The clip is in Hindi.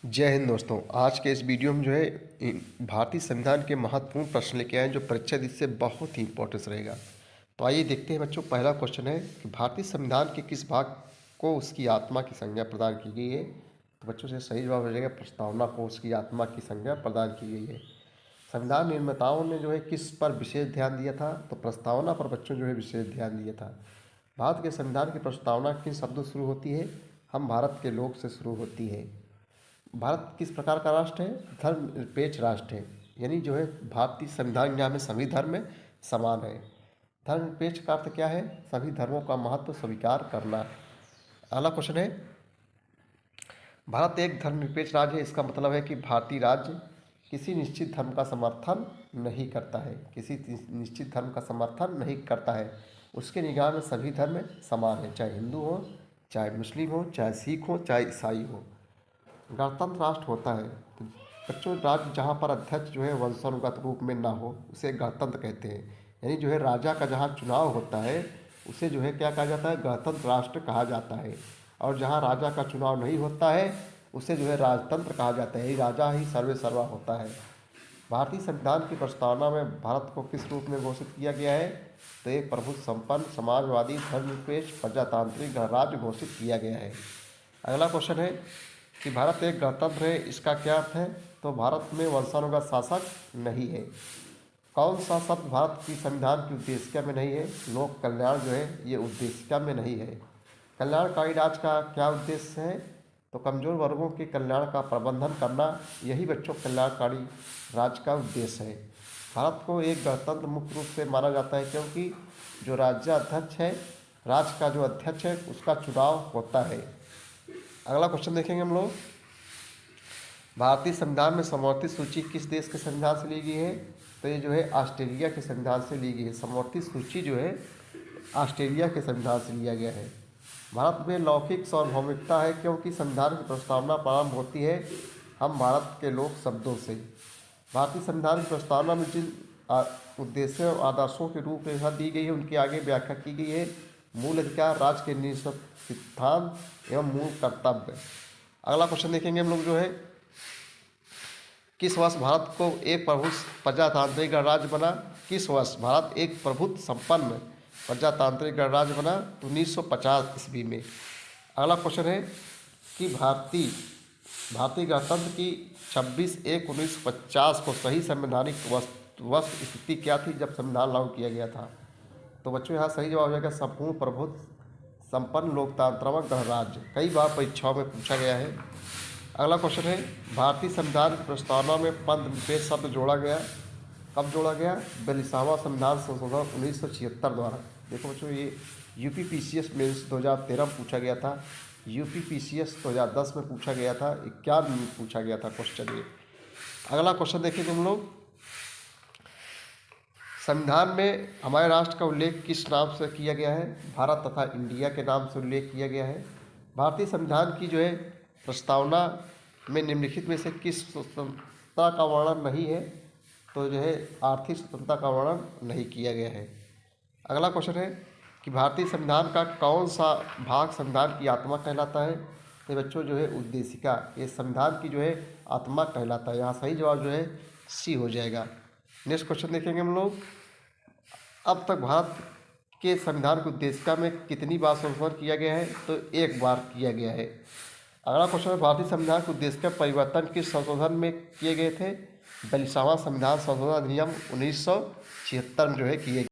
जय हिंद दोस्तों। आज के इस वीडियो में भारतीय संविधान के महत्वपूर्ण प्रश्न लेके आए हैं जो परीक्षा से बहुत ही इंपॉर्टेंस रहेगा। तो आइए देखते हैं बच्चों। पहला क्वेश्चन है कि भारतीय संविधान के किस भाग को उसकी आत्मा की संज्ञा प्रदान की गई है। तो बच्चों से सही जवाब हो जाएगा प्रस्तावना को उसकी आत्मा की संज्ञा प्रदान की गई है। संविधान निर्माताओं ने किस पर विशेष ध्यान दिया था। तो प्रस्तावना पर बच्चों विशेष ध्यान दिया था। भारत के संविधान की प्रस्तावना किन शब्दों से शुरू होती है। हम भारत के लोग से शुरू होती है। भारत किस प्रकार का राष्ट्र है। धर्मनिरपेक्ष राष्ट्र है। यानी भारतीय संविधान यहाँ में सभी धर्म समान है। धर्मनिरपेक्ष का अर्थ क्या है। सभी धर्मों का महत्व स्वीकार करना। अगला क्वेश्चन है, भारत एक धर्मनिरपेक्ष राज्य है। इसका मतलब है कि भारतीय राज्य किसी निश्चित धर्म का समर्थन नहीं करता है। किसी निश्चित धर्म का समर्थन नहीं करता है। उसके निगाह में सभी धर्म समान है, चाहे हिंदू हो, चाहे मुस्लिम हो, चाहे सिख हो, चाहे ईसाई हो। गणतंत्र राष्ट्र होता है। तो बच्चों, राज्य जहाँ पर अध्यक्ष वंशानुगत रूप में ना हो उसे गणतंत्र कहते हैं। यानी राजा का जहाँ चुनाव होता है उसे क्या कहा जाता है, गणतंत्र राष्ट्र कहा जाता है। और जहाँ राजा का चुनाव नहीं होता है उसे राजतंत्र कहा जाता है। राजा ही सर्वे सर्वा होता है। भारतीय संविधान की प्रस्तावना में भारत को किस रूप में घोषित किया गया है। तो एक प्रभुत्व संपन्न समाजवादी धर्मनिरपेक्ष प्रजातांत्रिक गणराज्य घोषित किया गया है। अगला क्वेश्चन है कि भारत एक गणतंत्र है। इसका क्या अर्थ है। तो भारत में वंशानुगत शासक नहीं है। कौन सा शब्द भारत की संविधान की उद्देशिका में नहीं है। लोक कल्याण ये उद्देशिका में नहीं है। कल्याणकारी राज का क्या उद्देश्य है। तो कमजोर वर्गों के कल्याण का प्रबंधन करना, यही बच्चों कल्याणकारी राज का उद्देश्य है। भारत को एक गणतंत्र मुख्य रूप से माना जाता है क्योंकि जो राज्याध्यक्ष है, राज्य का जो अध्यक्ष है उसका चुनाव होता है। अगला क्वेश्चन देखेंगे हम लोग। भारतीय संविधान में समवर्ती सूची किस देश के संविधान से ली गई है। तो ये ऑस्ट्रेलिया के संविधान से ली गई है। समवर्ती सूची ऑस्ट्रेलिया के संविधान से लिया गया है। भारत में लौकिक सार्वभौमिकता है क्योंकि संविधान की प्रस्तावना प्रारंभ होती है हम भारत के लोग शब्दों से। भारतीय संविधान की प्रस्तावना में जिन उद्देश्यों और आदर्शों की रूपरेखा दी गई है उनकी आगे व्याख्या की गई है। मूल अधिकार, राज्य के निश्चित सिद्धांत एवं मूल कर्तव्य। अगला क्वेश्चन देखेंगे हम लोग किस वर्ष भारत को एक प्रभुत्व प्रजातांत्रिक गणराज्य बना। किस वर्ष भारत एक प्रभुत्व संपन्न प्रजातांत्रिक गणराज्य बना। तो 1950 ईस्वी में। अगला क्वेश्चन है कि भारतीय गणतंत्र की 26/1/1950 को सही संवैधानिक वस्तु स्थिति क्या थी जब संविधान लागू किया गया था। तो बच्चों यहाँ सही जवाब हो जाएगा संपूर्ण प्रभुत्व संपन्न लोकतांत्रिक गणराज्य। कई बार परीक्षाओं में पूछा गया है। अगला क्वेश्चन है, भारतीय संविधान की प्रस्तावना में पंथ निरपेक्ष शब्द जोड़ा गया। कब जोड़ा गया। 42वां संविधान संशोधन 1976 द्वारा। देखो बच्चों, ये UPPCS में 2013 में पूछा गया था। UPPCS 2010 में पूछा गया था। 51 में पूछा गया था क्वेश्चन ये। अगला क्वेश्चन देखेंगे हम लोग। संविधान में हमारे राष्ट्र का उल्लेख किस नाम से किया गया है। भारत तथा इंडिया के नाम से उल्लेख किया गया है। भारतीय संविधान की प्रस्तावना में निम्नलिखित में से किस स्वतंत्रता का वर्णन नहीं है। तो आर्थिक स्वतंत्रता का वर्णन नहीं किया गया है। अगला क्वेश्चन है कि भारतीय संविधान का कौन सा भाग संविधान की आत्मा कहलाता है। तो बच्चों उद्देशिका, ये संविधान की आत्मा कहलाता है। यहाँ सही जवाब सी हो जाएगा। नेक्स्ट क्वेश्चन देखेंगे हम लोग। अब तक भारत के संविधान की उद्देशिका में कितनी बार संशोधन किया गया है। तो एक बार किया गया है। अगला क्वेश्चन है, भारतीय संविधान की उद्देशिका परिवर्तन किस संशोधन में किए गए थे। 42वां संविधान संशोधन अधिनियम 1976 में किए